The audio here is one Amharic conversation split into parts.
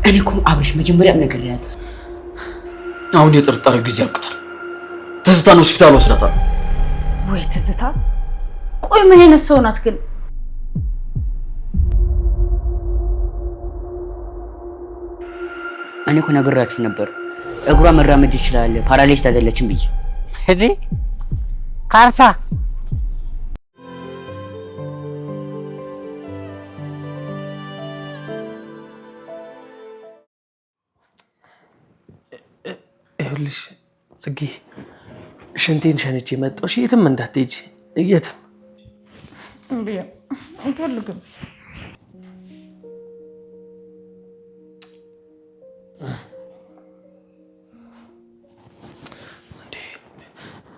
እኔ እኮ አብርሽ መጀመሪያም ነገር ያለ አሁን የጥርጣሬ ጊዜ አብቅቷል። ትዝታን ሆስፒታል ወስዳታለሁ። ወይ ትዝታ? ቆይ ምን አይነት ሰው ናት ግን? እኔ እኮ ነግራችሁ ነበር እግሯ መራመድ ይችላል ፓራላይዝ አይደለችም ብዬ። ሄዲ ካርታ ይኸውልሽ ጽጌ ሽንቴን ሸንቼ መጣሁ። እሺ የትም እንዳትሄጂ የትም። እንዴ እንፈልግም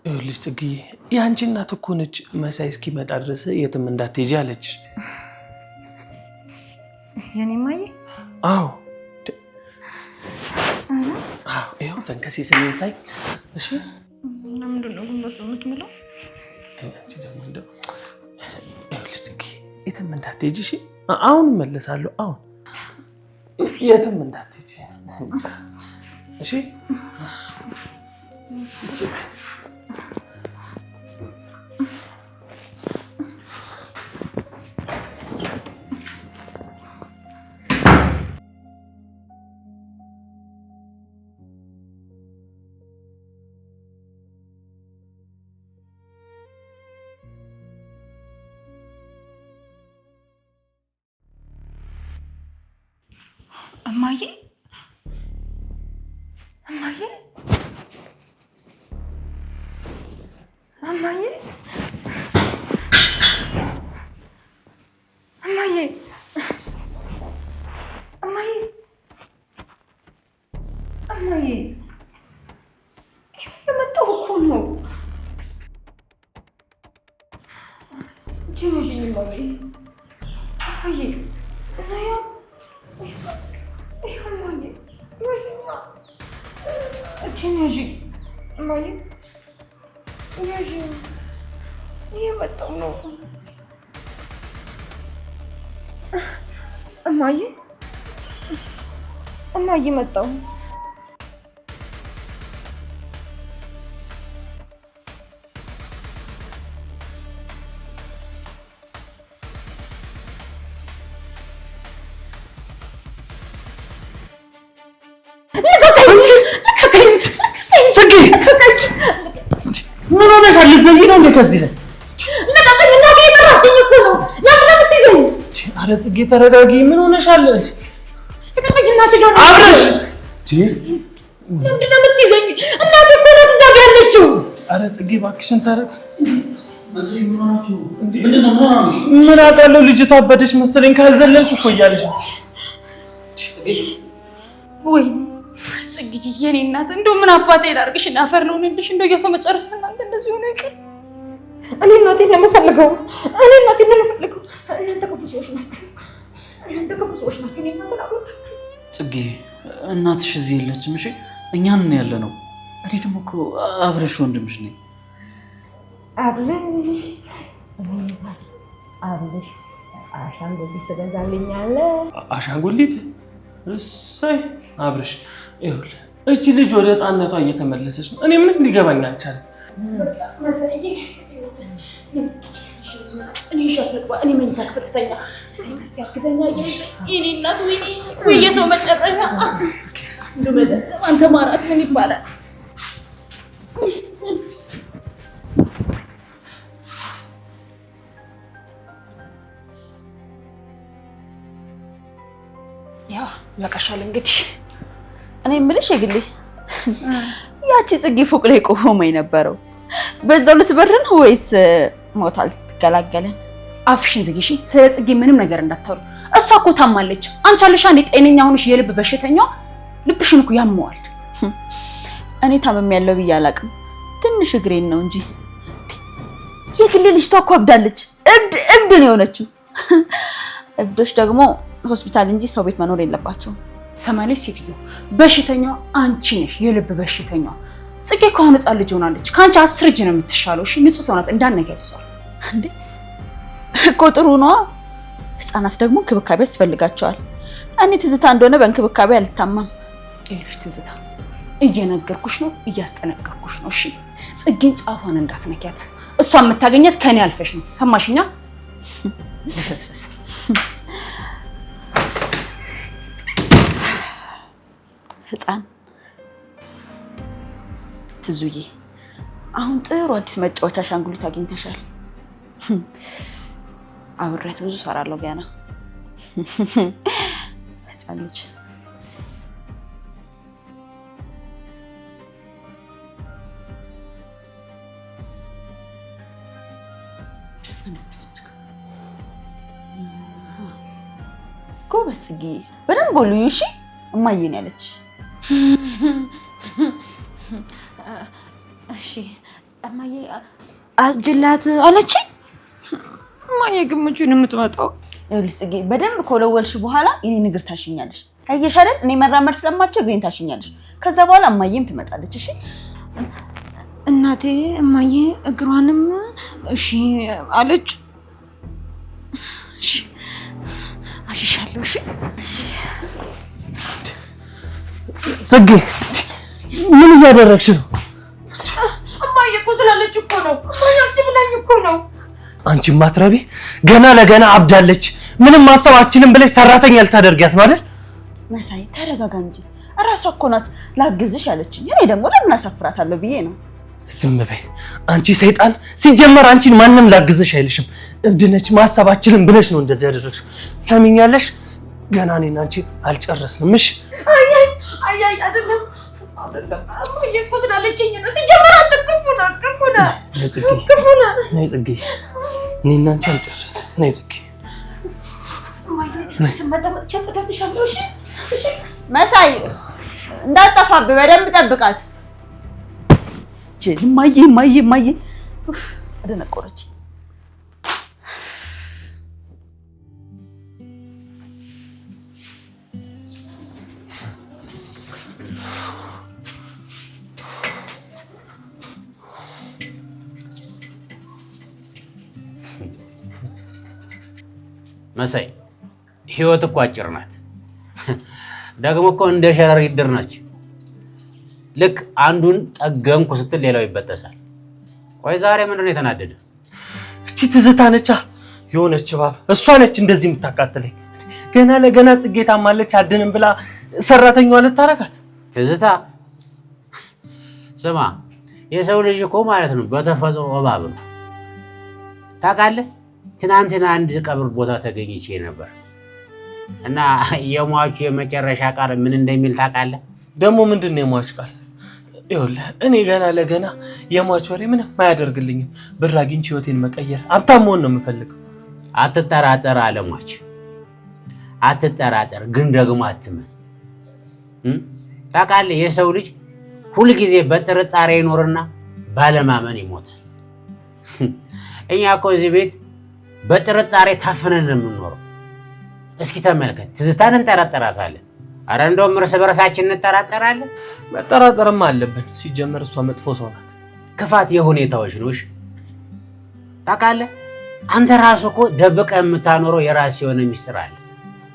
ይኸውልሽ ጽጌ የአንቺ እናት እኮ ነች መሳይ እስኪመጣ ድረስ የትም እንዳትሄጂ አለች። የኔ ማየ? አዎ ይኸው ተንከሲስን ሳይ። እሺ ምንድን ነው ግን በሱ የምትምለው? አንቺ ደግሞ እንደው ይኸውልሽ ጽጌ የትም እንዳትሄጂ እሺ። አሁን እመለሳለሁ። አሁን የትም እንዳትሄጂ እሺ። እማዬ እማዬ እማዬ እማዬ እማዬ እማዬ የመጣሁ እኮ ነው። ጅኖጅ እማዬ እማዬ እናያ እየመጣሁ ነው እማዬ እማዬ መጣሁ። ምን ሆነሻል? ልትዘጊ ነው እንዴ? ከዚህ ላይ ለቀቀኝ። እናቴ የጠራችኝ እኮ ነው። ለምን ነው የምትይዘኝ? ኧረ ጽጌ ተረጋጊ። ምን ሆነሻል? ለቀቀኝ። እናቴ ጋር ነው አብረሽ ለምንድን ነው የምትይዘኝ? እናቴ እኮ ናት እዛ ጋር ያለችው። ኧረ ጽጌ እባክሽን ተረጋጊ። ምን አውቃለሁ ልጅቷ አበደች መሰለኝ። ካልዘለልኩ እኮ እያለሽ ወይ ጽጌ የኔ እናት እንደው ምን አባቴ ላድርግሽ? እና አፈር ልሆንልሽ? እንደው የሰው መጨረሻ እናንተ እንደዚህ ሆኖ ይቀር። እኔ እናቴን ነው የምፈልገው። እናንተ ክፉ ሰዎች ናችሁ። እናንተ ክፉ ሰዎች ናችሁ። እኔ እናቴን አልወዳችሁ። ጽጌ እናትሽ እዚህ የለችም። እሺ እኛን ነው ያለ ነው። እኔ ደግሞ እኮ አብረሽ ወንድምሽ ነኝ። አብልሽ አሻንጉሊት ትገዛልኛለህ? አሻንጉሊት? እሰይ አብረሽ ይኸውልህ እቺ ልጅ ወደ ህፃንነቷ እየተመለሰች ነው። እኔ ምንም ሊገባኝ አልቻለም። እኔ ሻት ልግባ። እኔ መኝታ ክፍል ትተኛ። ሳይንስ ያግዘኛ። የኔ እናት ወይ የሰው መጨረሻ እንደው በደንብ አንተ ማራት ምን ይባላል? ያው በቃሻል እንግዲህ እኔ የምልሽ የግሌ ያቺ ጽጌ ፎቅ ላይ ቆሞ የነበረው በዛው ልትበር ነው ወይስ ሞታል ትገላገለን? አፍሽን ዝጊ እሺ። ስለ ጽጌ ምንም ነገር እንዳታወሩ። እሷ እኮ ታማለች። አንቺ አለሽ አንዴ ጤነኛ ሆነሽ የልብ በሽተኛዋ ልብሽን እኮ ያመዋል። እኔ ታመም ያለው ብዬ አላቅም። ትንሽ እግሬን ነው እንጂ የግሌ ልጅቷ እኮ አብዳለች። እብድ ነው የሆነችው። እብዶች ደግሞ ሆስፒታል እንጂ ሰው ቤት መኖር የለባቸውም። ሰማለች ሴትዮ። በሽተኛዋ አንቺ ነሽ፣ የልብ በሽተኛዋ። ጽጌ ከሆነ ህፃን ልጅ ሆናለች። ከአንቺ 10 እጅ ነው የምትሻለው። እሺ ንጹህ ሰው ናት። እንዳነገት እሷ እንዴ እኮ ጥሩ ነው። ህፃናት ደግሞ እንክብካቤ ያስፈልጋቸዋል። እኔ ትዝታ እንደሆነ በእንክብካቤ አልታማም። ይኸውልሽ ትዝታ እየነገርኩሽ ነው፣ እያስጠነቀቅኩሽ ነው። እሺ ጽጌን ጫፏን እንዳትነኪያት። እሷ የምታገኛት ከኔ አልፈሽ ነው። ሰማሽኛ? ልፈስፈስ ህፃን ትዙዬ፣ አሁን ጥሩ አዲስ መጫወቻ አሻንጉሊት አግኝተሻል። አብሬያት ብዙ እሰራለሁ ገና። ህፃን ልጅ ጎበዝ ጽጌ፣ በደንብ በሉኝ እሺ። እማዬ ነው ያለች። እሺ እማዬ አጅላት አለችኝ። እማዬ ግን መቼ ነው የምትመጣው? ይኸውልሽ ጽጌ፣ በደንብ ከወለወልሽ በኋላ የኔን እግር ታሽኛለሽ። አየሽ አይደል? እኔ መራመድ ስለማልችል እግሬን ታሽኛለሽ። ከዛ በኋላ እማዬም ትመጣለች። እሺ እናቴ እማዬ እግሯንም እሺ አለች። እሺ አሽሻለሁ። እሺ ጽጌ ምን እያደረግሽ ነው? እማዬ እኮ ስላለች እኮ ነው። እማዬ ብላኝ እኮ ነው። አንቺ ማትረቢ ገና ለገና አብዳለች። ምንም ማሰብ አትችልም ብለሽ ሰራተኛ ልታደርጊያት ማለት? መሳይ ተረጋጋ እንጂ። እራሷ እኮ ናት ላግዝሽ ያለችኝ። እኔ ደግሞ ለምን አሳፍራታለሁ ብዬ ነው። ዝም በይ አንቺ ሰይጣን። ሲጀመር አንቺን ማንም ላግዝሽ አይልሽም። እብድ ነች፣ ማሰብ አትችልም ብለሽ ነው እንደዚህ ያደረግሽው። ሰሚኛለሽ? ገና እኔና አንቺ አልጨረስንም። እሺ አይ አይደለም እማዬ እኮ ስላለችኝ ነው። ሲጀመር አንተ ክፉ ነህ። ነይ ጽጌ፣ እኔና አንቺ አልጨረስንም። ነይ ጽጌ። እማዬ ስመጣ መጥቻ ጽዳትሻለሁ። እሺ እሺ መሳይ እንዳትጠፋብህ በደንብ ጠብቃት። እማዬ አደነቆረች። መሳይ ህይወት እኮ አጭር ናት። ደግሞ እኮ እንደ ሸረሪት ድር ነች። ልክ አንዱን ጠገምኩ ስትል ሌላው ይበጠሳል። ቆይ ዛሬ ምንድን ነው የተናደደ? እቺ ትዝታ ነቻ የሆነች እባብ። እሷ ነች እንደዚህ የምታቃጥለኝ። ገና ለገና ጽጌ ታማለች አድንም ብላ ሰራተኛዋ ልታረጋት። ትዝታ ስማ፣ የሰው ልጅ እኮ ማለት ነው በተፈጥሮ እባብ ነው ታውቃለህ። ትናንትና አንድ ቀብር ቦታ ተገኝቼ ነበር እና የሟቹ የመጨረሻ ቃል ምን እንደሚል ታውቃለህ? ደግሞ ምንድን ነው የሟች ቃል? ይኸውልህ እኔ ገና ለገና የሟች ወሬ ምንም አያደርግልኝም። ብር አግኝቼ ህይወቴን መቀየር ሀብታም መሆን ነው የምፈልገው። አትጠራጠር አለሟች፣ አትጠራጠር፣ ግን ደግሞ አትመን። ታውቃለህ የሰው ልጅ ሁልጊዜ በጥርጣሬ ይኖርና ባለማመን ይሞታል። እኛ እኮ እዚህ ቤት በጥርጣሬ ታፍነን ነው የምንኖረው። እስኪ ተመልከት፣ ትዝታን እንጠራጠራታለን። አረ እንደውም እርስ በርሳችን እንጠራጠራለን። መጠራጠርም አለብን። ሲጀመር እሷ መጥፎ ሰው ናት። ክፋት የሁኔታዎች ነው። እሺ ታውቃለህ፣ አንተ ራሱ እኮ ደብቀህ የምታኖረው የራስ የሆነ ሚስጥር አለ።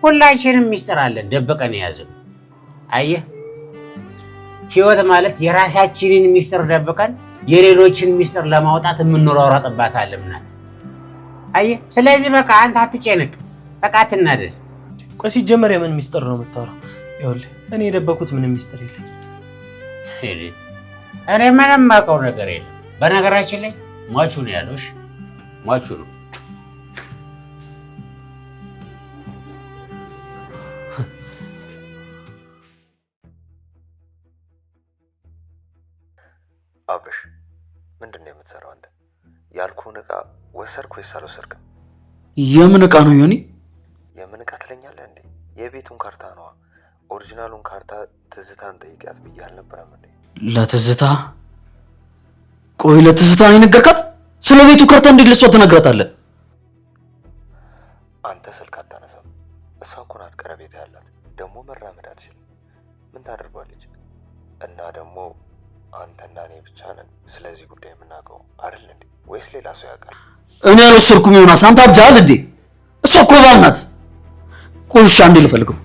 ሁላችንም ሚስጥር አለን ደብቀን የያዝነው። አየህ፣ ህይወት ማለት የራሳችንን ሚስጥር ደብቀን የሌሎችን ሚስጥር ለማውጣት የምንሯሯጥባት ዓለም ናት። አየህ፣ ስለዚህ በቃ አንተ አትጨነቅ፣ በቃ አትናደድ። ቆይ ሲጀመር የምን ሚስጥር ነው የምታወራው? ይኸውልህ እኔ የደበኩት ምንም ሚስጥር የለም። እኔ ምንም የማውቀው ነገር የለም። በነገራችን ላይ ሟቹ ነው ያለው። እሺ ሟቹ ነው። አብርሽ ምንድን ነው የምትሰራው አንተ? ያልኩህን ዕቃ ወሰድክ ወይስ አልወሰድክም? የምን ዕቃ ነው ዮኒ? የምን ዕቃ ትለኛለህ እንዴ? የቤቱን ካርታ ነዋ። ኦሪጂናሉን ካርታ ትዝታን ጠይቂያት ብዬ አልነበረም እንዴ? ለትዝታ? ቆይ ለትዝታ ነው የነገርካት? ስለ ቤቱ ካርታ እንዴት ለሷ ትነግራታለህ? አንተ ስልክ አታነሳም። እሷ እኮ ናት ቀረቤታ ያላት። ደግሞ መራመድ አትችልም። ምን ታደርጓለች? እና ደግሞ አንተና እኔ ብቻ ነን ስለዚህ ጉዳይ የምናውቀው አይደል እንዴ? ወይስ ሌላ ሰው ያውቃል? እኔ አልወሰድኩም። ዮናስ አንተ አብጃል እንዴ? እሷ እኮ እባብ ናት። ቆይ እሺ አንዴ ልፈልገው።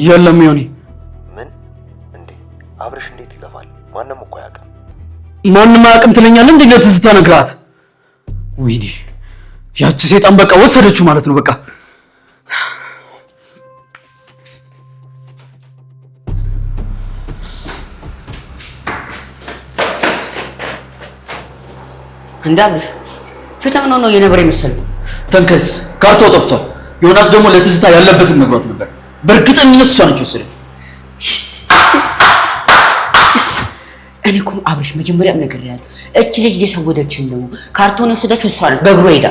የለም ዮኒ። ምን እንዴ? አብርሽ እንዴት ይጠፋል? ማንም እኮ አያውቅም። ማንም አያውቅም ትለኛለህ እንዴ? ለትዝታ ነግራት። ወይኔ ያቺ ሴጣን በቃ ወሰደችው ማለት ነው። በቃ እንዳብሽ ፍትም ነው የነብር የመሰለው። ተንከስ ካርታው ጠፍቷል። ዮናስ ደግሞ ለትዝታ ያለበትን ነግሯት ነበር። በእርግጠኝነት እሷ ነች ወሰደችው። እኔ እኮ አብርሽ መጀመሪያም ነግሬሃለሁ፣ እቺ ልጅ እየሸወደችን ነው። ካርቶን ወሰደችው እሷ ነች በእግሯ ሄዳ።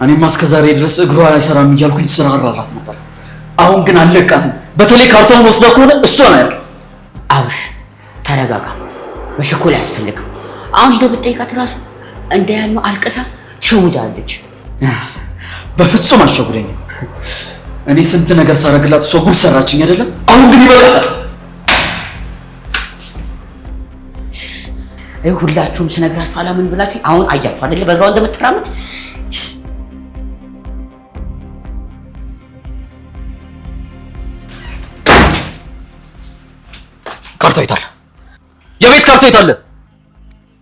እኔማ እስከዛሬ ድረስ እግሯ አይሰራም እያልኩኝ ስራራራት ነበር። አሁን ግን አለቃትም። በተለይ ካርቶን ወስዳ ከሆነ እሷ ነው ያለው። አብርሽ ተረጋጋ፣ መሸኮል አያስፈልግም። አሁን ሄደህ ብትጠይቃት እራሱ እንዳያልነው አልቅሳ ትሸውዳለች። በፍጹም አትሸውደኝም። እኔ ስንት ነገር ሳረግላት እሷ ጉድ ሰራችኝ አይደለም? አሁን ግን ይበቃታል። ሁላችሁም ስነግራችሁ አላምን ብላችሁ አሁን አያችሁ አይደለ? በእግሯ እንደምትራመድ ካርታ ይታል። የቤት ካርታ ይታል።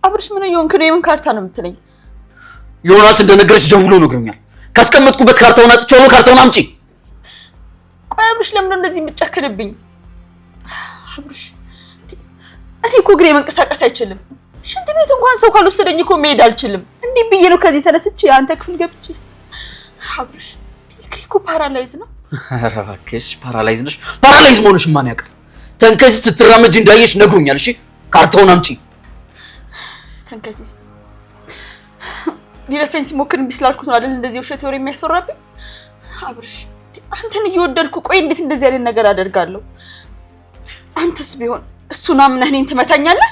አብርሽ ምን እየሆንክ ነው? የምን ካርታ ነው የምትለኝ? ዮናስ እንደነገረች ደውሎ ነግሮኛል። ካስቀመጥኩበት ካርታውን አጥቼው ካርታውን አምጪ። ቆይ አብርሽ ለምን እንደዚህ የምትጨክንብኝ? አብርሽ እኔ እኮ እግሬ መንቀሳቀስ አይችልም። ሽንት ቤት እንኳን ሰው ካልወሰደኝ እኮ መሄድ አልችልም። እንዲህ ብዬ ነው ከዚህ ተነስቼ አንተ ክፍል ገብቼ። አብርሽ እግሬ እኮ ፓራላይዝ ነው። ኧረ እባክሽ ፓራላይዝ ነሽ? ፓራላይዝ መሆንሽ ማን ያውቃል? ተንከሲስ ስትራመጂ እንዳየሽ ነግሮኛል። እሺ ካርታውን አምጪ። ተንከሲስ ሊለፍሬን ሲሞክር እምቢ ስላልኩት ነው አይደል እንደዚህ ውሸት ወሬ የሚያስወራብኝ? አብርሽ አንተን እየወደድኩ ቆይ እንዴት እንደዚህ ያለ ነገር አደርጋለሁ? አንተስ ቢሆን እሱን አምነህ እኔን ትመታኛለህ?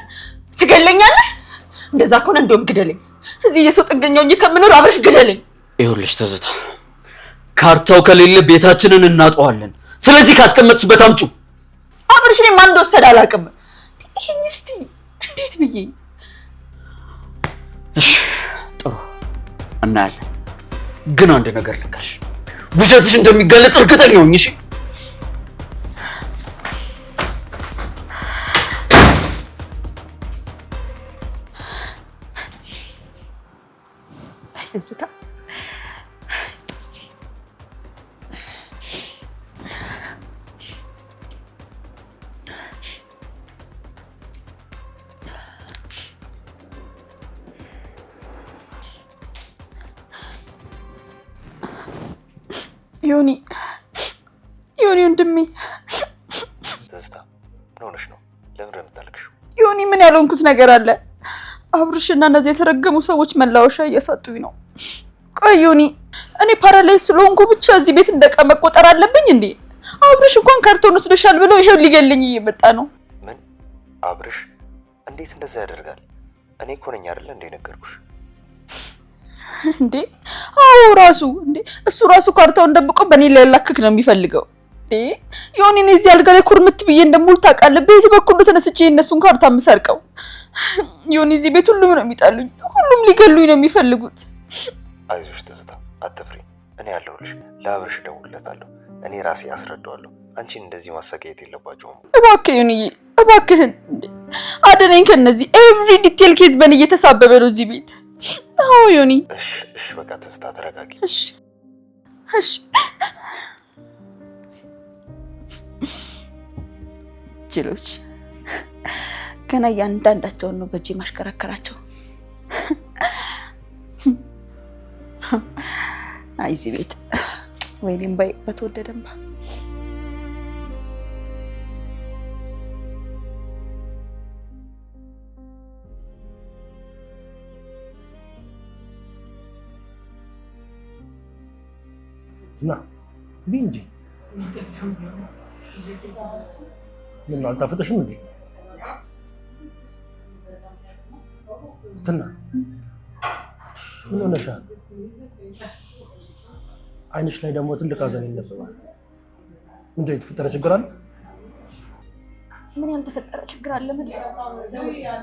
ትገለኛለህ? እንደዛ ከሆነ እንደውም ግደለኝ። እዚህ የሰው ጥገኛው ከምኖር አብርሽ ግደለኝ። ይኸውልሽ ትዝታ፣ ካርታው ከሌለ ቤታችንን እናጠዋለን። ስለዚህ ካስቀመጥሽበት አምጪው። አብርሽ እኔ ማን እንደወሰደ አላውቅም። ይሄን እስቲ እንዴት ብዬ? እሺ ጥሩ እናያለን። ግን አንድ ነገር ልንገርሽ፣ ውሸትሽ እንደሚጋለጥ እርግጠኛ ነኝ። እሺ ትዝታ ዮኒ ወንድሜ። ትዝታ ምን ሆነሽ ነው? ለምን የምታለቅሽው? ዮኒ ምን ያልሆንኩት ነገር አለ? አብርሽና እነዚህ የተረገሙ ሰዎች መላወሻ እያሳጡኝ ነው። ቆይ ዮኒ እኔ ፓራላይዝ ስለሆንኩ ብቻ እዚህ ቤት እንደቃ መቆጠር አለብኝ እንዴ? አብርሽ እንኳን ካርቶን ወስደሻል ብሎ ይሄው ሊገለኝ እየመጣ ነው። ምን? አብርሽ እንዴት እንደዛ ያደርጋል? እኔ እኮ ነኝ አይደል እንደ ነገርኩሽ። እንዴ አዎ ራሱ እንዴ እሱ ራሱ ካርታውን ደብቆ በኔ ላይ ላክክ ነው የሚፈልገው። ዮኒ እኔ እዚህ አልጋ ላይ ኩርምት ብዬ እንደሙል ታውቃለህ። በየት በኩል ተነስቼ እነሱን ካርታ የምሰርቀው? ዮኒ እዚህ ቤት ሁሉም ነው የሚጣሉኝ፣ ሁሉም ሊገሉኝ ነው የሚፈልጉት። አይዞሽ ትዝታ አትፍሪ፣ እኔ ያለሁልሽ። ለአብርሽ እደውልለታለሁ፣ እኔ ራሴ አስረዳዋለሁ። አንቺን እንደዚህ ማሰቃየት የለባቸውም። እባክህ ዮኒ እባክህን አደነኝ ከነዚህ ኤቭሪ ዲቴል ኬዝ በኔ እየተሳበበ ነው እዚህ ቤት። አዎ ዮኒ እሺ በቃ ትዝታ ተረጋጊ። እሺ ጅሎች ገና እያንዳንዳቸውን ነው በእጄ ማሽከረከራቸው። አይ እዚህ ቤት ወይኔም ባይ በተወደደምባ ና ቢንጂ ምን አልጣፈጠሽም እንዴ? እንትና ምን ሆነሻል? አይንሽ ላይ ደግሞ ትልቅ ሐዘን ይነበባል። ምንድነው የተፈጠረ ችግር አለ? ምን ያልተፈጠረ ችግር አለ? ምን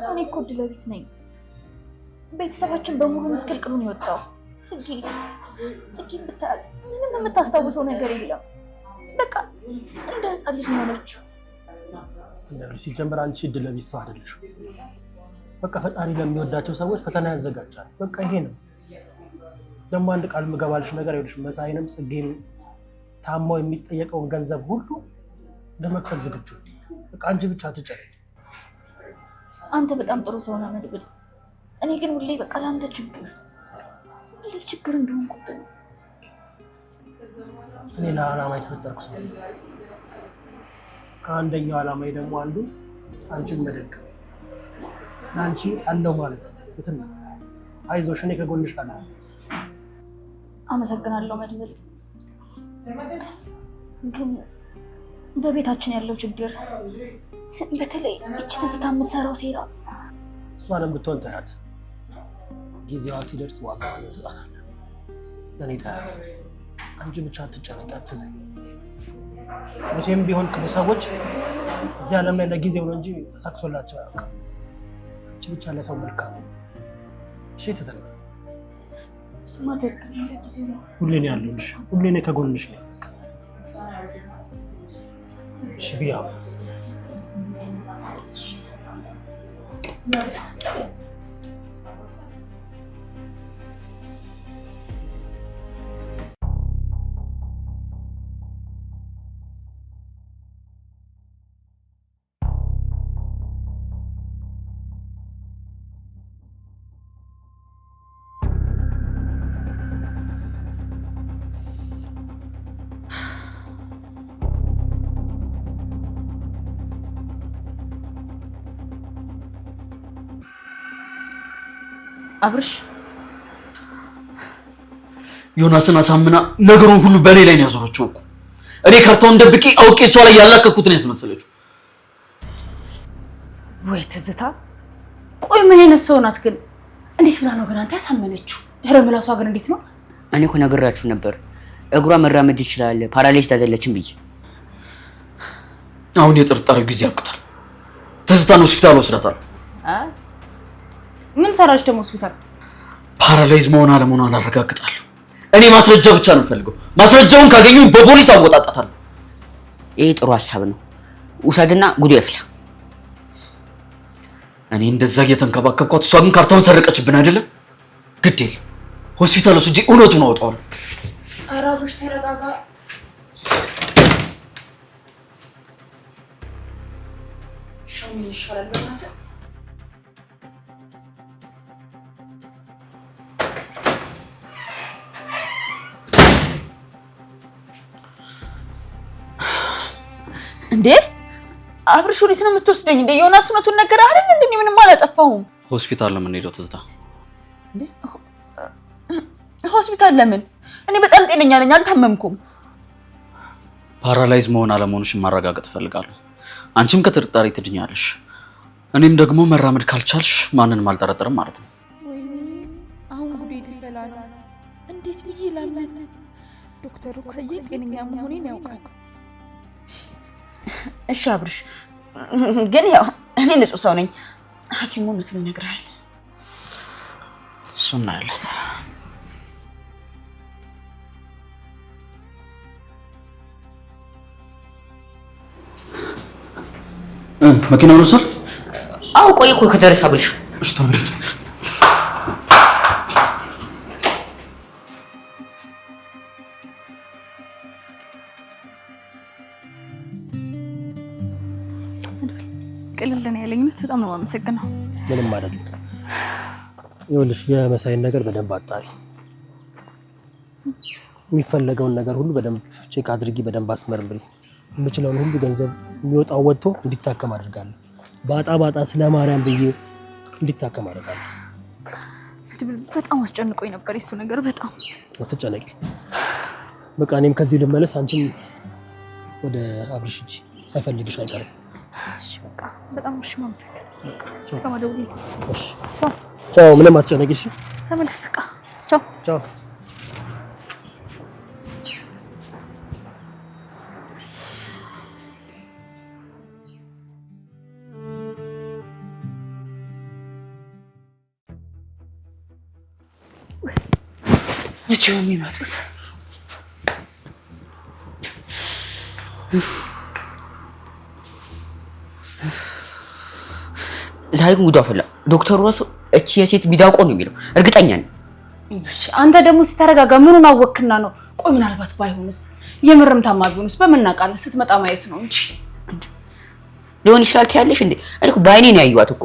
እኔ እኮ ዕድለ ቢስ ነኝ። ቤተሰባችን በሙሉ ምስቅልቅሉን የወጣው ጽጌ ብታያት ምንም የምታስታውሰው ነገር የለም። በቃ ይስቃል። እንደ ህፃን ልጅ ሆነች። ትንሽ ሲጀምር አንቺ እድል ቢስ ሰው አይደለሽ። በቃ ፈጣሪ ለሚወዳቸው ሰዎች ፈተና ያዘጋጃል። በቃ ይሄ ነው። ደግሞ አንድ ቃል ምገባልሽ ነገር ይኸውልሽ፣ መሳይንም ጽጌም ታማው የሚጠየቀውን ገንዘብ ሁሉ ለመክፈል ዝግጁ። በቃ አንቺ ብቻ አትጨነቂ። አንተ በጣም ጥሩ ሰው ነህ መድብል። እኔ ግን ሁሌ በቃ ለአንተ ችግር እንደሆንኩብህ ነው። እኔ ለዓላማ የተፈጠርኩ ሰው ነኝ። ከአንደኛው ዓላማዬ ደግሞ አንዱ አንቺን መደገፍ፣ ለአንቺ አለው ማለት ነው። የትና አይዞሽ፣ እኔ ከጎንሽ አለሁ። አመሰግናለሁ መድብል። ግን በቤታችን ያለው ችግር፣ በተለይ እቺ ትዝታ የምትሰራው ሴራ፣ እሷንም ብትሆን ታያት፣ ጊዜዋ ሲደርስ ዋጋዋን እንሰጣታለን። ለእኔ ታያት፣ አንቺ ብቻ አትጨነቂ፣ አትዘኝ። መቼም ቢሆን ክፉ ሰዎች እዚህ ዓለም ላይ ለጊዜው ነው እንጂ ተሳክቶላቸው አያውቅም። አንቺ ብቻ ለሰው መልካም እሺ? ትተና ሁሌ ነው ያለሁልሽ፣ ሁሌ ነው ከጎንሽ ነኝ። እሺ ቢያው አብርሽ ዮናስን አሳምና ነገሩን ሁሉ በኔ ላይ ነው ያዞረችው እኮ። እኔ ካርታውን ደብቄ አውቄ እሷ ላይ ያላከኩት ነው ያስመሰለችው። ወይ ትዝታ፣ ቆይ ምን አይነት ሰው ናት ግን? እንዴት ብላ ነው ግን አንተ ያሳመነችው? ምላሷ ግን እንዴት ነው? እኔ እኮ ነግራችሁ ነበር እግሯ መራመድ ይችላል ፓራላይዝድ አይደለችም ብዬ። አሁን የጥርጣሬው ጊዜ ያብቅታል። ትዝታን ሆስፒታል ወስዳታለሁ። ምን ሰራች ደግሞ ሆስፒታል? ፓራላይዝ መሆን አለመሆኗን አረጋግጣለሁ። እኔ ማስረጃ ብቻ ነው ፈልገው። ማስረጃውን ካገኙ በፖሊስ አወጣጣታለሁ። ይሄ ጥሩ ሐሳብ ነው። ውሰድና ጉዱ ይፍላ። እኔ እንደዛ እየተንከባከብኳት እሷ ግን ካርታውን ሰረቀችብን አይደለም? ግድ የለም ሆስፒታል ወስጄ እውነቱን አወጣዋለሁ። ኧረ አብርሽ ተረጋጋ። ምን ይሻላል በእናትህ? እንዴ አብርሽ ወዴት ነው የምትወስደኝ? እንደ ዮናስ እውነቱን ነገር አይደል እንዴ? ምንም አላጠፋሁም። ሆስፒታል ለምን ሄደው ትዝታ? እንዴ ሆስፒታል ለምን? እኔ በጣም ጤነኛ ነኝ፣ አልታመምኩም። ፓራላይዝ መሆን አለመሆንሽን ማረጋገጥ ፈልጋለሁ። አንቺም ከጥርጣሬ ትድኛለሽ፣ እኔም ደግሞ መራመድ ካልቻልሽ ማንንም አልጠረጥርም ማለት ነው። ወይኔ አሁን ጉዴ ሊፈላ ነው። እንዴት ብዬ ላምነት? ዶክተሩ ከየ ጤነኛ መሆኔን ያውቃል። እሺ አብርሽ፣ ግን ያው እኔ ንጹህ ሰው ነኝ። ሐኪሙ እውነቱን ይነግራል። እሱን እናያለን። መኪናውን ወሰድ? አው ቆይ ከደረሰ አብርሽ እሺ ተመለስ። ቅልል ነው ያለኝ። በጣም ነው የማመሰግነው። ምንም አይደለም። ይኸውልሽ የመሳይን ነገር በደንብ አጣሪ። የሚፈለገውን ነገር ሁሉ በደንብ ቼክ አድርጊ፣ በደንብ አስመርምሪ። የምችለውን ሁሉ ገንዘብ የሚወጣው ወጥቶ እንዲታከም አድርጋለሁ። ባጣ ስለ ማርያም ብዬ እንዲታከም አድርጋለሁ። በጣም አስጨንቆኝ ነበር እሱ ነገር። በጣም አትጨነቂ። በቃ እኔም ከዚህ ልመለስ፣ አንቺም ወደ አብርሽ ሂጂ፣ ሳይፈልግሽ አይቀርም። እሺ በቃ በጣም እሺ፣ ማመሰግን። በቃ ከማደውል ቻው። ምንም አትጨነቂ። እሺ ተመለስ። በቃ ቻው ቻው። መቼ ነው የሚመጡት? ዛሬ ጉዷ ፈላ። ዶክተሩ ራሱ እቺ የሴት ሚዳቆ ነው የሚለው እርግጠኛ ነኝ። አንተ ደግሞ ሲተረጋጋ ምኑን አወክና ነው? ቆይ ምናልባት ባይሆንስ የምርም ታማ ቢሆንስ በመናቃለ ስትመጣ ማየት ነው እንጂ ሊሆን ይችላል ትያለሽ እንዴ? እኔ እኮ ባይኔ ነው ያዩዋት እኮ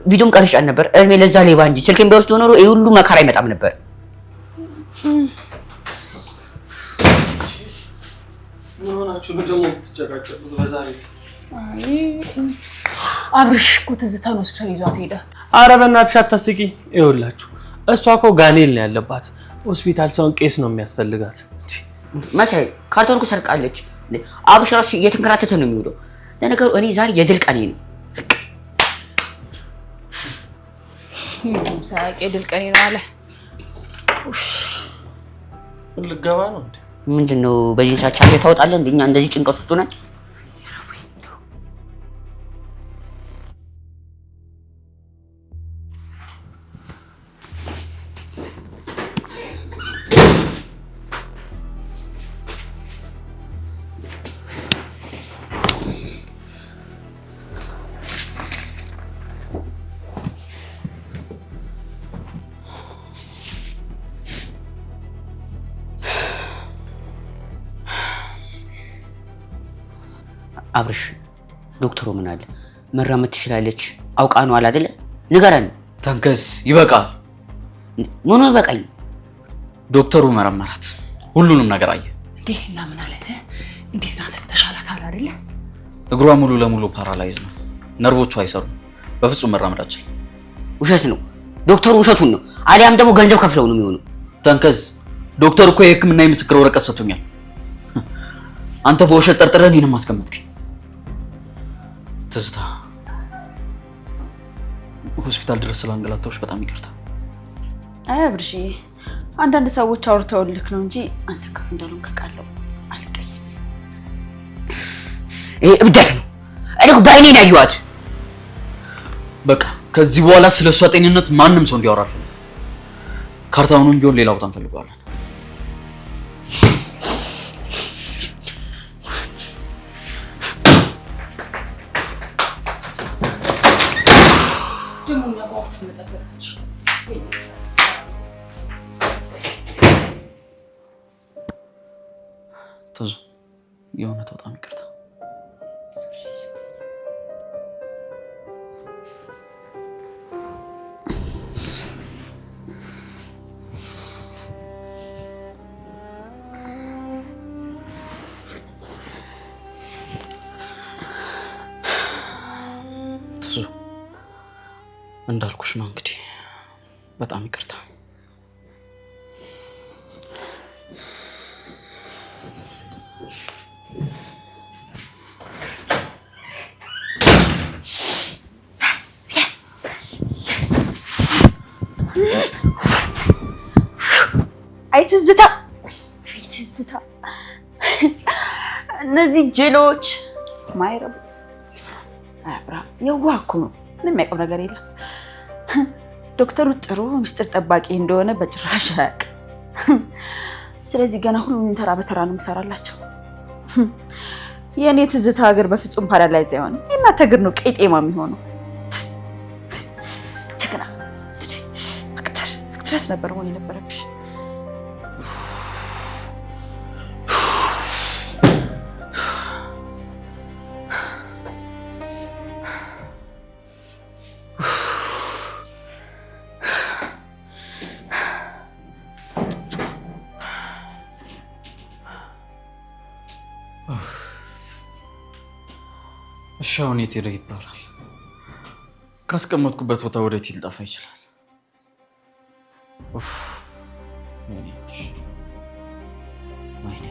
ቪዲዮም ቀርጫን ነበር። እኔ ለዛ ሌባ እንጂ ስልኬን ቢወስድ ኖሮ ይሄ ሁሉ መከራ አይመጣም ነበር። ምን ሆናችሁ ነው ደግሞ የምትጨቃጨቁት በዛሬ? አብርሽ እኮ ትዝታን ሆስፒታል ይዟት ሄደ። ኧረ በእናትሽ አታስቂኝ። ይኸውላችሁ እሷ እኮ ጋኔል ነው ያለባት። ሆስፒታል ሰውን ቄስ ነው የሚያስፈልጋት። መሳይ ካርቶን እኮ ሰርቃለች። አብርሽ ራሱ እየተንከራተተ ነው የሚውለው። ለነገሩ እኔ ዛሬ የድል ቀኔ ነው። ሳቂ የድል ቀኔ ነው አለ። ልገባ ነው እንዴ? ምንድነው በዚህ ሰዓት ቻርጅ ታወጣለህ እንዴ? እኛ እንደዚህ ጭንቀት ውስጥ ነን። አብርሽ ዶክተሩ ምን አለ? መራመድ ትችላለች አውቃ ነው አለ አይደለ? ንገረን። ተንከስ ይበቃል። ምኑ ይበቃኝ? ዶክተሩ መረመራት፣ ሁሉንም ነገር አየ። እንዴ እና ምን አለ? እንዴት ናት? ተሻላት አለ አይደለ? እግሯ ሙሉ ለሙሉ ፓራላይዝ ነው። ነርቮቹ አይሰሩም። በፍጹም መራመድ አትችልም። ውሸት ነው ዶክተሩ፣ ውሸቱን ነው። አሊያም ደግሞ ገንዘብ ከፍለው ነው የሚሆነው። ተንከስ ዶክተሩ እኮ የሕክምና የምስክር ወረቀት ሰጥቶኛል። አንተ በውሸት ጠርጥረህ እኔንም አስቀመጥከኝ። ትዝታ ሆስፒታል ድረስ ስላንገላታሁሽ በጣም ይቅርታ። አይ አብርሽ፣ አንዳንድ ሰዎች አውርተውልክ ነው እንጂ አንተ ከፍ እንዳልሆንክ ካለው አልቀየም። ይሄ እብደት ነው። እኔ እኮ ባይኔ ነው ያየኋት። በቃ ከዚህ በኋላ ስለሷ ጤንነት ማንም ሰው እንዲያወራ አልፈልግም። ካርታውንም ቢሆን ሌላ ቦታ እንፈልገዋለን። ትዙ የእውነት በጣም ይቅርታ። ትዙ እንዳልኩሽ ነው እንግዲህ በጣም ይቅርታ። አይ ትዝታ፣ አይ ትዝታ፣ እነዚህ ጅሎች ማይረቡ አብራ የዋህ እኮ ነው። ምንም ያውቀው ነገር የለም። ዶክተሩ ጥሩ ሚስጥር ጠባቂ እንደሆነ በጭራሽ አያውቅም። ስለዚህ ገና ሁሉንም ተራ በተራ ነው የምሰራላቸው። የእኔ ትዝታ እግር በፍጹም ፓራላይዝ አይሆንም። የእናንተ እግር ነው ቄጤማ የሚሆነው። ጀግና አክትረስ ነበር መሆን የነበረብሽ። እሺ አሁን የት ሄደ ይባላል? ካስቀመጥኩበት ቦታ ወዴት ሊጠፋ ይችላል? ኡፍ ወይኔ ወይኔ።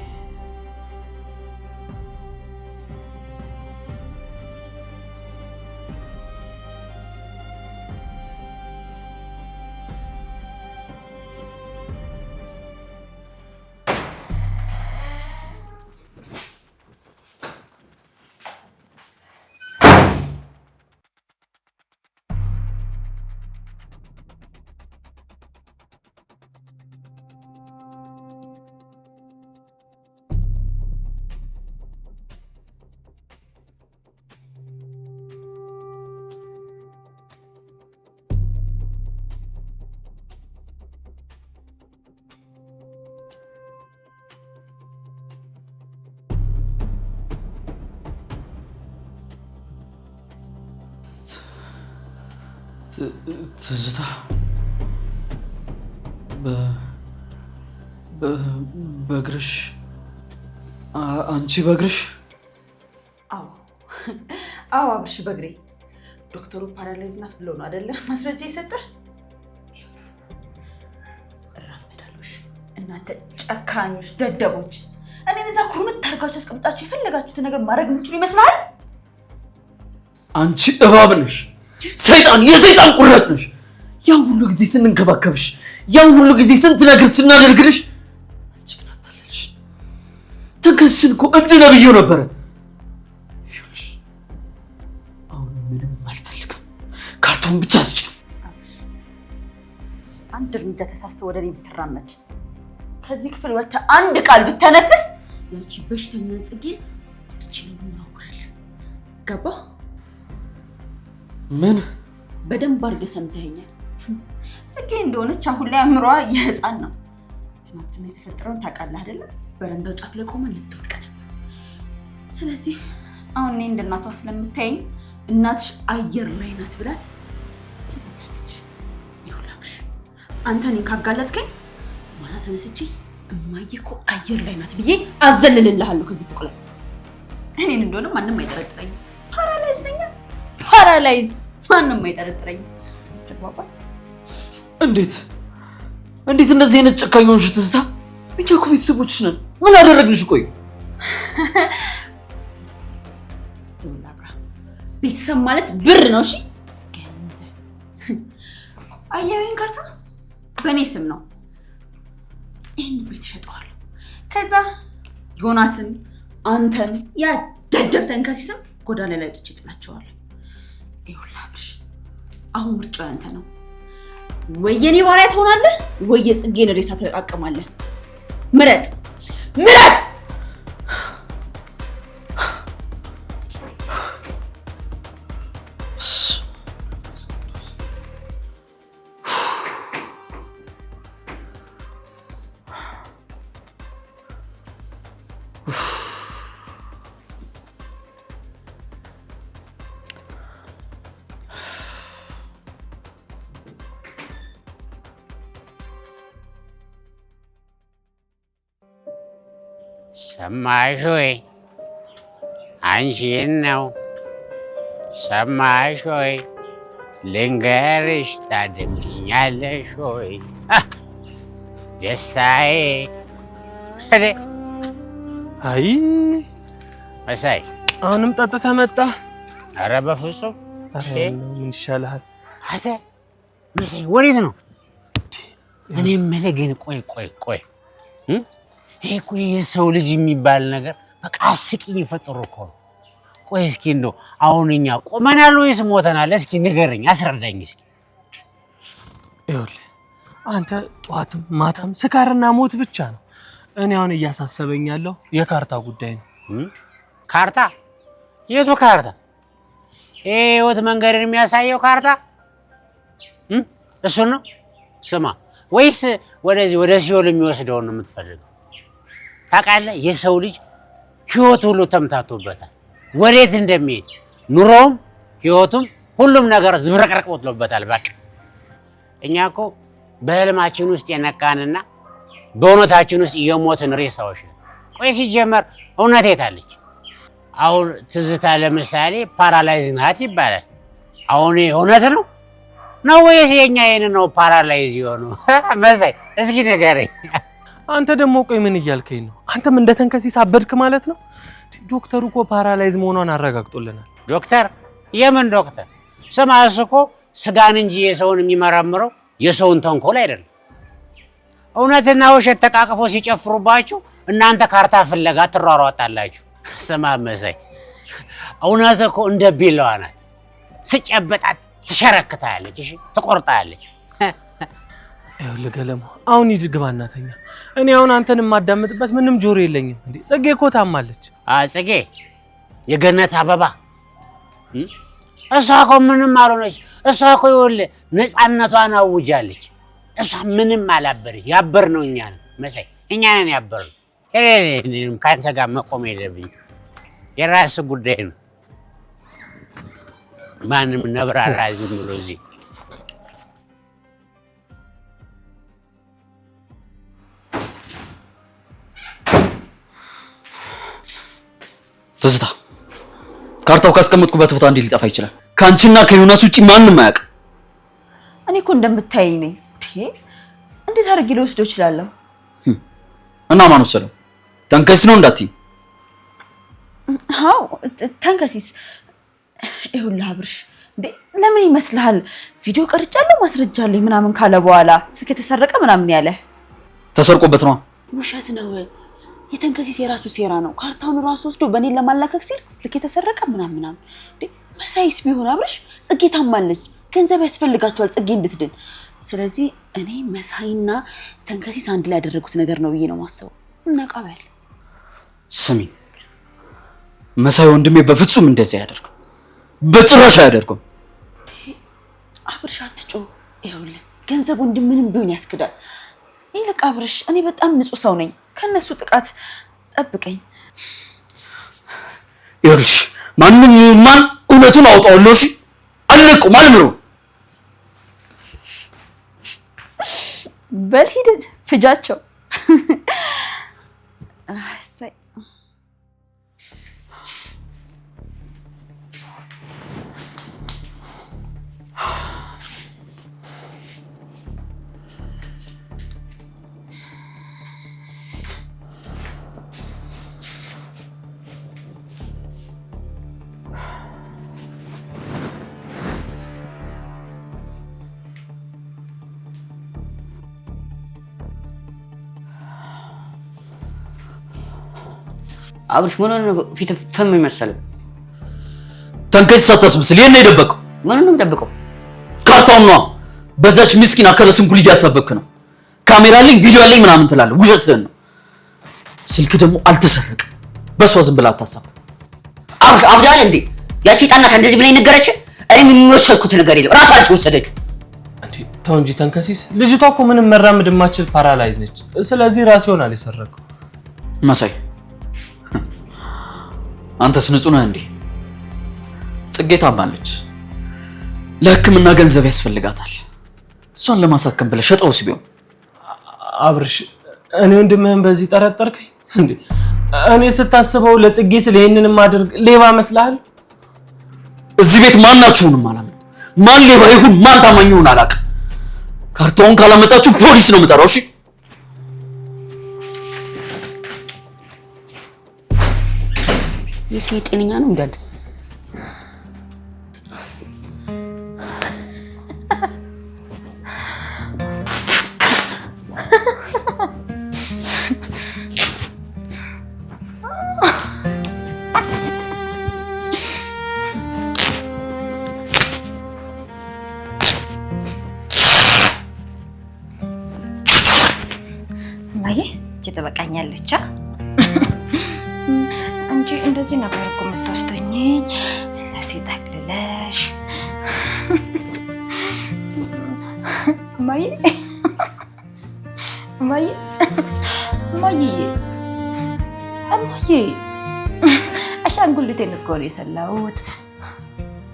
ትዝታ በእግርሽ አንቺ በእግርሽ? አዎ አብርሽ በእግሬ። ዶክተሩ ፓራላይዝ ናት ብሎ ነው አይደለ ማስረጃ የሰጠህ? እራመዳለሽ። እናንተ ጨካኞች ደደቦች! እኔን እዛ ኩርምት ታርጋችሁ አስቀምጣችሁ የፈለጋችሁትን ነገር ማድረግ የምትችሉ ይመስላል? አንቺ እባብ ነሽ፣ ሰይጣን፣ የሰይጣን ቁራጭ ነሽ። ያን ሁሉ ጊዜ ስንንከባከብሽ፣ ያን ሁሉ ጊዜ ስንት ነገር ስናደርግልሽ አንቺ ግን አታለልሽ። ተንከስሽን እኮ እብድ ነብዬው ነበረ። አሁን ምንም አልፈልግም፣ ካርቶን ብቻ ስጭ። አንድ እርምጃ ተሳስተህ ወደ እኔ ብትራመድ፣ ከዚህ ክፍል ወጥተህ አንድ ቃል ብትተነፍስ ያቺ በሽተኛ ጽጌ አጥቼ ነው የምናወራለን። ገባህ? ምን? በደንብ አድርገህ ሰምተኸኛል። ጽጌ እንደሆነች አሁን ላይ አእምሯ የህፃን ነው። ትናንትና የተፈጠረውን ታውቃለህ አይደለ? በረንዳው ጫፍ ላይ ቆመን ልትወድቅ ነበር። ስለዚህ አሁን እኔ እንደ እናቷ ስለምታየኝ እናትሽ አየር ላይ ናት ብላት ትዘኛለች። ይሁላብሽ አንተ እኔን ካጋለጥከኝ ማታ ተነስቼ እማዬ እኮ አየር ላይ ናት ብዬ አዘልልልሃለሁ ከዚህ ፎቅ ላይ። እኔን እንደሆነ ማንም አይጠረጥረኝም። ፓራላይዝ ነኝ። ፓራላይዝ ማንም አይጠረጥረኝም። ተግባባን? እንዴት እንደዚህ አይነት ጨካኝ ሆንሽ ትዝታ? እኛ እኮ ቤተሰቦችሽ ነን። ምን አደረግንሽ? ቆይ ቤተሰብ ማለት ብር ነው። እሺ ገንዘብ። አያዊን ካርታ በእኔ ስም ነው። ይህን ቤት እሸጠዋለሁ። ከዛ ዮናስን፣ አንተን፣ ያ ደደብ ተንከሲስም ጎዳና ላይ ጥቼ ጥላቸዋለሁ። ይኸውልህ አሁን ምርጫው ያንተ ነው። ወይ የኔ ባሪያ ትሆናለህ ወይ የጽጌን ሬሳ ተለቃቀማለህ። ምረጥ ምረጥ። ሰማሽ ወይ? አንቺን ነው። ሰማሽ ወይ? ልንገርሽ፣ ታደምጪኛለሽ ወይ? ደስታዬ። አይ መሳይ፣ አሁንም ጠጥተህ መጣ? ኧረ በፍጹም። ምን ይሻልሃል? አንተ መሳይ ወዴት ነው? እኔ የምልህ ግን ቆይ ይሄ እኮ የሰው ልጅ የሚባል ነገር በቃ አስቂኝ ፈጥሮ እኮ ነው። ቆይ እስኪ እንደው አሁን እኛ ቆመናል ወይስ ሞተናል? እስኪ ንገረኝ፣ አስረዳኝ እስኪ። ይኸውልህ አንተ ጠዋትም ማታም ስካርና ሞት ብቻ ነው። እኔ አሁን እያሳሰበኝ ያለው የካርታ ጉዳይ ነው። ካርታ? የቱ ካርታ? ይሄ ህይወት መንገድን የሚያሳየው ካርታ እሱን ነው? ስማ፣ ወይስ ወደዚህ ወደ ሲኦል የሚወስደውን ነው የምትፈልገው? ታውቃለህ፣ የሰው ልጅ ህይወት ሁሉ ተምታቶበታል። ወዴት እንደሚሄድ ኑሮውም ህይወቱም ሁሉም ነገር ዝብረቅረቅ ወጥቶበታል። በቃ እኛ እኮ በህልማችን ውስጥ የነቃንና በእውነታችን ውስጥ የሞትን ሬሳዎች ነን። ቆይ ሲጀመር እውነት የት አለች? አሁን ትዝታ ለምሳሌ ፓራላይዝ ናት ይባላል። አሁን እውነት ነው ነው ወይስ የኛ ይሄን ነው ፓራላይዝ የሆነው? መሳይ እስኪ ንገረኝ። አንተ ደግሞ ቆይ ምን እያልከኝ ነው? አንተም እንደ ተንከሲስ አበድክ ማለት ነው? ዶክተሩ እኮ ፓራላይዝ መሆኗን አረጋግጦልናል። ዶክተር? የምን ዶክተር? ስማ፣ እሱ እኮ ስጋን እንጂ የሰውን የሚመረምረው የሰውን ተንኮል አይደለም። እውነትና ውሸት ተቃቅፎ ሲጨፍሩባችሁ እናንተ ካርታ ፍለጋ ትሯሯጣላችሁ። ስማ መሳይ፣ እውነት እኮ እንደ ቢላዋ ናት። ስጨበጣት ትሸረክታለች፣ እሺ ትቆርጣለች። ይኸውልህ ገለሞ፣ አሁን ሂድ ግባ እናተኛ። እኔ አሁን አንተን የማዳምጥበት ምንም ጆሮ የለኝም። እንዴ ጽጌ እኮ ታማለች። ጽጌ የገነት አበባ እሷ እኮ ምንም አልሆነች። እሷ እኮ ይኸውልህ ነፃነቷን አውጃለች። እሷ ምንም አላበረች። ያበርነው እኛ ነን መሳይ፣ እኛ ነን ያበርነው። እኔም ከአንተ ጋር መቆም የለብኝም። የራስህ ጉዳይ ነው። ማንም ነብራራ ዝም ብሎ እዚህ ትዝታ ካርታው ካስቀመጥኩበት ቦታ እንዴት ሊጠፋ ይችላል? ከአንቺና ከዮናስ ውጪ ማንም አያውቅም። እኔ እኮ እንደምታየኝ ነኝ። እንዴት አድርጌ ልወስደው እችላለሁ? እና ማን ወሰደው? ተንከሲስ ነው እንዳትዪ። አዎ ተንከሲስ። ይኸውልህ አብርሽ ለምን ይመስልሃል ቪዲዮ ቀርጫለሁ ማስረጃ አለኝ ምናምን ካለ በኋላ ስልክ የተሰረቀ ምናምን ያለ? ተሰርቆበት ነው። ውሸት ነው። የተንከሲስ የራሱ ሴራ ነው። ካርታውን ራሱ ወስዶ በእኔን ለማላከክ ሲል ስልክ የተሰረቀ ምናምን መሳይስ ቢሆን አብርሽ ጽጌ ታማለች፣ ገንዘብ ያስፈልጋቸዋል ጽጌ እንድትድን። ስለዚህ እኔ መሳይና ተንከሲስ አንድ ላይ ያደረጉት ነገር ነው ብዬ ነው ማሰበው። እናቃበል። ስሚ መሳይ ወንድሜ በፍጹም እንደዚህ አያደርግም፣ በጭራሽ አያደርግም። አብርሽ አትጮህ። ይኸውልህ ገንዘብ ወንድም ምንም ቢሆን ያስክዳል። ይልቅ አብርሽ እኔ በጣም ንጹህ ሰው ነኝ፣ ከነሱ ጥቃት ጠብቀኝ። ይኸውልሽ ማንም ማን እውነቱን አውጣዋለሁ። እሺ አልለቁም፣ አልምረው። በል ሂድ ፍጃቸው። አብርሽ ምን ነው ፊት ፈም ይመስላል? ተንከሲስ አታስመስል። የት ነው የደበቀው? ምን ነው የደበቀው? ካርታውን ነው። በዛች ምስኪን አካለ ስንኩል እያሳበክ ነው። ካሜራ አለኝ ቪዲዮ አለኝ ምናምን ትላለህ። ውሸትህን ነው። ስልክ ደግሞ አልተሰረቀም። በሷ ዝም ብላ አታሳብ። አብርሽ አብዳል እንዴ? ያ ሰይጣን ናት እንደዚህ ብላኝ ነገረች። እኔ ምን ወሰድኩት ነገር የለም። ራሷ አልወሰደችው። እንዴ ተው እንጂ ተንከሲስ። ልጅቷ እኮ ምንም መራመድ የማትችል ፓራላይዝ ነች። ስለዚህ ራስ ይሆናል የሰረቀው። መሳይ አንተስ ንጹህ ነህ እንዴ? ጽጌ ታማለች፣ ለሕክምና ገንዘብ ያስፈልጋታል። እሷን ለማሳከም ብለህ ሸጠውስ ቢሆን? አብርሽ እኔ ወንድምህን በዚህ ጠረጠርከኝ እንዴ? እኔ ስታስበው ለጽጌ ስለ ይሄንን ማድረግ ሌባ መስልሃል? እዚህ ቤት ማናችሁንም አላምንም። ማን ሌባ ይሁን ማን ታማኝ ይሁን አላውቅም። ካርታውን ካላመጣችሁ ፖሊስ ነው የምጠራው። እሺ የሰይጣንኛ ነው እንዳል ማዬ ትበቃኛለች እንጂ እንደዚህ ነበር እኮ የምታስተኝኝ። እንደዚህ ጠቅልለሽ ማዬ ማዬ ማዬ እማዬ አሻንጉሊቴን እኮ ነው የሰላሁት።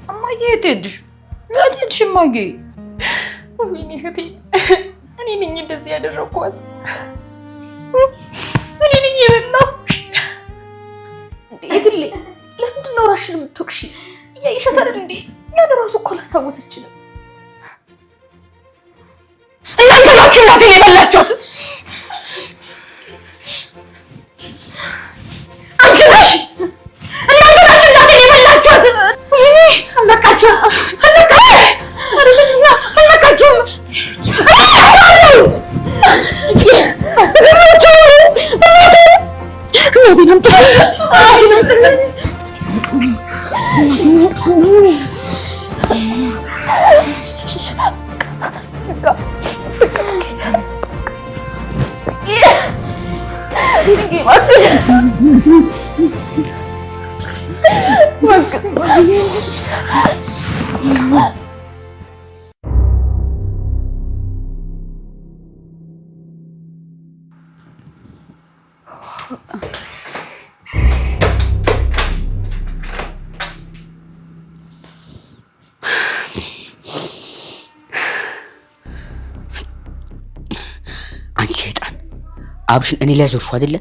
እማዬ የት ሄድሽ? የት ሄድሽ እማዬ? ወይኔ እህቴ እኔ ነኝ እንደዚህ ያደረኳት። እኔ ነኝ የበላው። ይግሌ ለምንድን ነው ራስሽን የምትወቅሺ? እያየሻት አይደል እንዴ? ያን ራሱ እኮ አላስታወሰችንም። እናንተ ናችሁ እናቴን የበላችሁት። አንቺ ነሽ። እናንተ ናችሁ እናቴን የበላችሁት። አለቃችሁት አብሽን እኔ ላይ ዞርሽ አይደለ?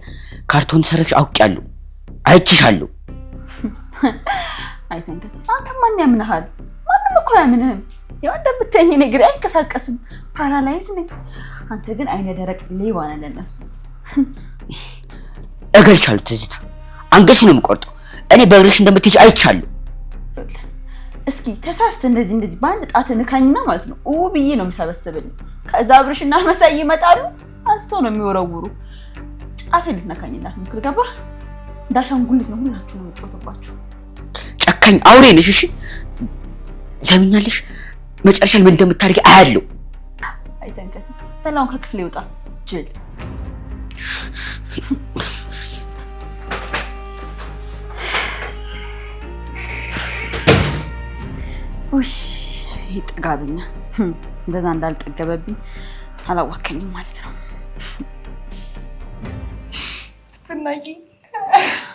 ካርቶን ሰረቅሽ አውቄያለሁ፣ አይችሻለሁ። አይተንከስ አንተ ማን ያምንሃል? ማንም እኮ ያምንህም። ያው እንደምትተኝ ነገር አይንቀሳቀስም፣ ፓራላይዝ ነኝ። አንተ ግን አይነ ደረቅ ሌባ ነህ ለነሱ። እገልቻለሁ ትዝታ፣ አንገትሽ ነው የምቆርጠው። እኔ በእግርሽ እንደምትሄጂ አይቻለሁ። እስኪ ተሳስተ እንደዚህ በአንድ ጣት ንካኝና ማለት ነው ብዬ ነው የምሰበስብልኝ። ከዛ አብርሽና መሳይ ይመጣሉ፣ አንስተው ነው የሚወረውሩ። ጫፍ ልትነካኝላት ምክር ገባህ? እንዳሻንጉሊት ነው ሁላችሁ ነው የምትጮትባችሁ። ጨካኝ አውሬ ነሽ። እሺ ሰምኛለሽ? መጨረሻ ምን እንደምታደርጊ አያለሁ። አይተንከስስ በላውን ከክፍል ይውጣ ጅል። ውሽ ይጥጋብኛ እንደዛ እንዳልጠገበብኝ አላዋከኝም ማለት ነው። ትናጂ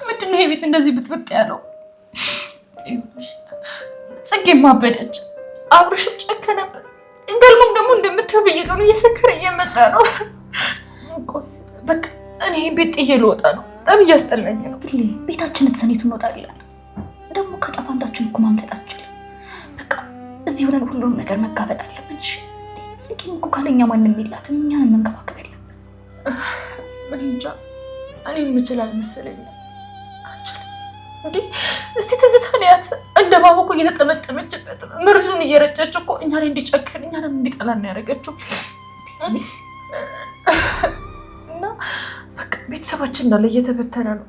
ምንድነው ይሄ ቤት እንደዚህ ብጥብጥ ያለው? ጽጌ ማበደች፣ አብርሽም ጨከነበት። እንደልሞም ደግሞ እንደምትው በየቀኑ እየሰከረ እየመጣ ነው። በቃ እኔ ቤት ጥዬ ልወጣ ነው። በጣም እያስጠላኝ ነው። ቤታችን ተሰኔት እንወጣለን። ደግሞ ከጠፋንዳችን እኮ ማምለጥ አንችልም። በቃ እዚህ ሆነን ሁሉም ነገር መጋፈጥ አለብን። እሺ ጽጌም እኮ ካለኛ ማንም የላትም። እኛን መንከባከብ ያለብን። ምን እንጃ እኔ የምችል አልመሰለኝም። እንዴ እስቲ ትዝታን ያት እንደ ባቦ እኮ እየተጠመጠመችበት መርዙን እየረጨች እኮ እኛ ላይ እንዲጨከን እኛንም እንዲጠላን ያደረገችው። እና በቃ ቤተሰባችን እንዳለ እየተበተነ ነው።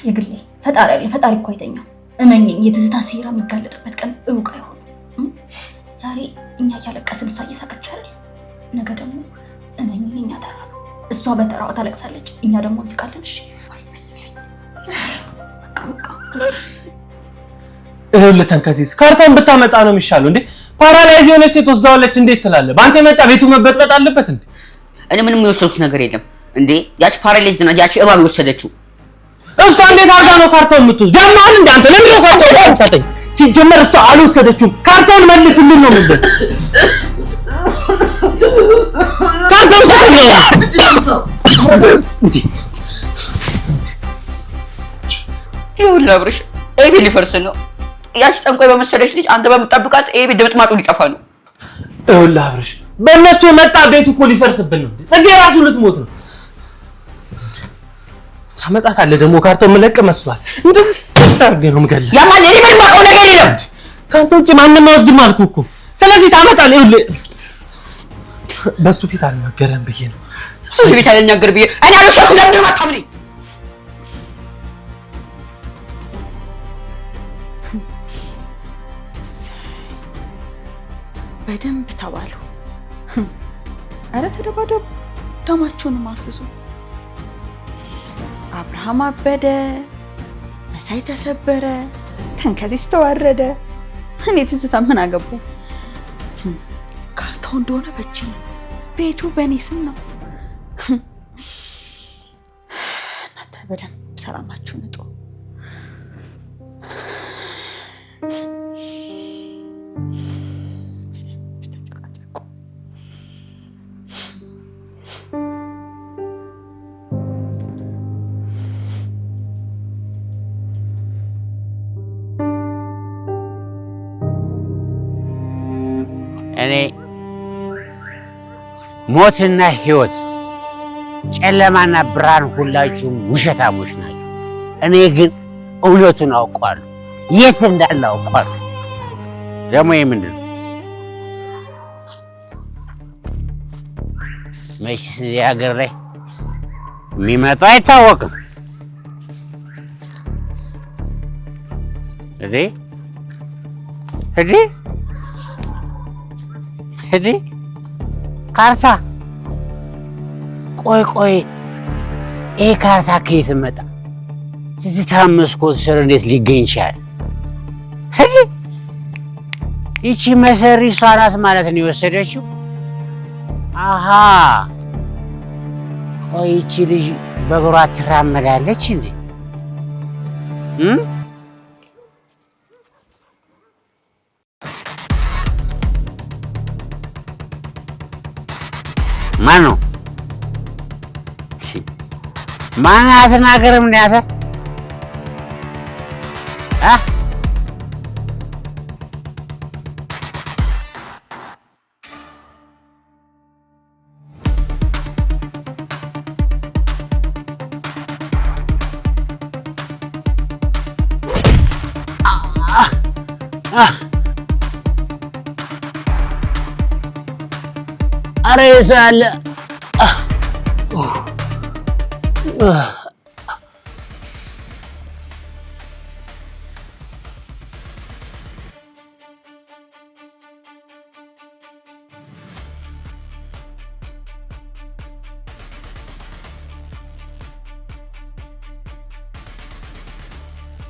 የግሌ ፈጣሪ አለ። ፈጣሪ እኮ አይተኛም። እመኝኝ የትዝታ ሴራ የሚጋለጥበት ቀን ሩቅ አይሆንም። ዛሬ እኛ እያለቀስን እሷ እየሳቀች አይደል? ነገ ደግሞ እመኝኝ እኛ ተራ ነው። እሷ በተራዋ ታለቅሳለች፣ እኛ ደግሞ እንስቃለን። እሺ አልመሰለኝ። ይኸውልህ ተንከሲስ ካርታውን ብታመጣ ነው የሚሻለው። እንዴ ፓራላይዝ የሆነች ሴት ወስዳዋለች እንዴት ትላለህ? በአንተ የመጣ ቤቱ መበጥበጥ አለበት እንዴ? እኔ ምንም የወሰድኩት ነገር የለም። እንዴ ያቺ ፓራላይዝ እና ያቺ እባብ የወሰደችው እሷ እንዴት አድርጋ ነው ካርታውን የምትወስድ? ያማል እንዴ አንተ? ለምን ነው ካርታውን የምትሰጠኝ? ሲጀመር እሷ አልወሰደችውም። ካርታውን መልስልን ነው የምልህ። ካርታውን እንዴ ይኸውልህ አብርሽ ኤቢ ሊፈርስ ነው። ያቺ ጠንቋይ በመሰለች ልጅ አንተ በምትጠብቃት ኤቢ ድምጥማጡ ሊጠፋ ነው። ይኸውልህ አብርሽ በእነሱ የመጣ ቤቱ እኮ ሊፈርስብን ነው። ጽጌ ራሱ ልትሞት ነው። ታመጣታለህ ደግሞ ካርታው መለቅ መስሏል። እንደዚህ ታርገ ነው የምገላት። ያማል እኔ ምንም አውቀው ነገር የለም። ካንተ ውጭ ማንንም አይወስድም አልኩህ እኮ። ስለዚህ ታመጣለህ። ይኸውልህ በሱ ፊት አልናገረም ብዬ ነው። በሱ ፊት አልናገር ብዬ እኔ አልወሰድኩም። ለምን አታምነኝ? በደንብ ተባሉ። አረ ተደባደቡ፣ ደማችሁንም አፍስሱ። አብርሃም አበደ፣ መሳይ ተሰበረ፣ ተንከሲስ ተዋረደ። እኔ ትዝታ ምን አገባው? ካርታው እንደሆነ በእጄ ነው፣ ቤቱ በእኔ ስም ነው። እናንተ በደንብ ሰላማችሁን እጡ። እኔ ሞትና ህይወት ጨለማና ብርሃን ሁላችሁም ውሸታሞች ናችሁ። እኔ ግን እውነቱን አውቀዋለሁ፣ የት እንዳለ አውቀዋለሁ። ደግሞ ይሄ ምንድን ነው? መቼስ እዚህ ሀገር ላይ የሚመጣው አይታወቅም። እዴ ካርታ ቆይ ይሄ ካርታ ከየት መጣ? ትዝታ መስኮት ስር እንዴት ሊገኝ ይችላል? ይቺ መሰሪ እሷ ናት ማለት ነው የወሰደችው? አሃ ቆይ ይቺ ልጅ በእግሯ ትራመዳለች እንዴ? ማን ነው? ማን አትናገርም? እንደ አንተ አረ ይሳለ